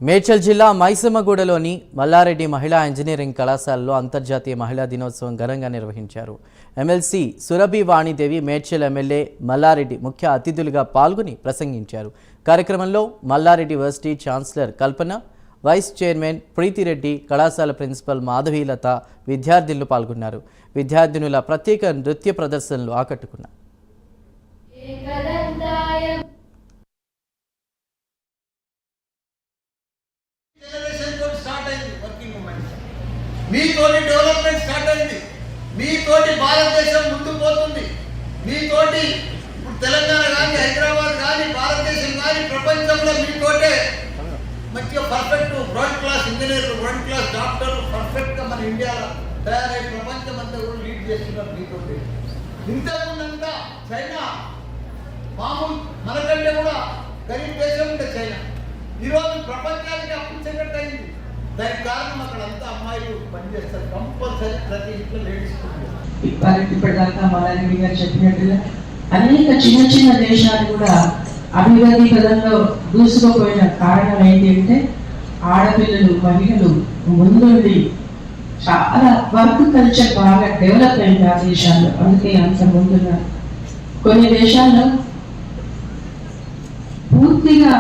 మేడ్చల్ జిల్లా మైసమ్మగూడలోని మల్లారెడ్డి మహిళా ఇంజనీరింగ్ కళాశాలలో అంతర్జాతీయ మహిళా దినోత్సవం ఘనంగా నిర్వహించారు. ఎమ్మెల్సీ సురభి వాణిదేవి, మేడ్చల్ ఎమ్మెల్యే మల్లారెడ్డి ముఖ్య అతిథులుగా పాల్గొని ప్రసంగించారు. కార్యక్రమంలో మల్లారెడ్డి యూనివర్సిటీ ఛాన్సలర్ కల్పన, వైస్ చైర్మన్ ప్రీతిరెడ్డి, కళాశాల ప్రిన్సిపల్ మాధవీలత, విద్యార్థులు పాల్గొన్నారు. విద్యార్థినుల ప్రత్యేక నృత్య ప్రదర్శనలు ఆకట్టుకున్నారు. మీతోటి డెవలప్మెంట్ స్టార్ట్ అయింది, మీతోటి భారతదేశం ముందుకు పోతుంది, మీతోటి ఇప్పుడు తెలంగాణ కానీ, హైదరాబాద్ కానీ, భారతదేశం కానీ, ప్రపంచంలో మీతోటే మంచిగా పర్ఫెక్ట్ వరల్డ్ క్లాస్ ఇంజనీర్లు, వరల్డ్ క్లాస్ డాక్టర్లు పర్ఫెక్ట్గా మన ఇండియాలో తయారై ప్రపంచం అంతా కూడా లీడ్ చేస్తున్నారు మీతోటి. ఇంతకుముందంతా చైనా మామూలు మనకంటే కూడా గరీబ్ దేశం ఉంటే చైనా ఈరోజు ప్రపంచానికి అప్పించగట్టు అయింది. దానికి కారణం అక్కడ అంతా అమ్మాయిలు పనిచేస్తారు, కంపల్సరీ ప్రతి ఇంట్లో లేడీస్. ఇప్పటిదాకా మల్లారెడ్డి గారు చెప్పినట్టుగా అనేక చిన్న చిన్న దేశాలు కూడా అభివృద్ధి పదంలో దూసుకుపోయిన కారణం ఏంటంటే ఆడపిల్లలు, మహిళలు ముందుండి చాలా వర్క్ కల్చర్ బాగా డెవలప్ అయింది ఆ దేశాల్లో. అందుకే అంత ముందున్నారు. కొన్ని దేశాల్లో పూర్తిగా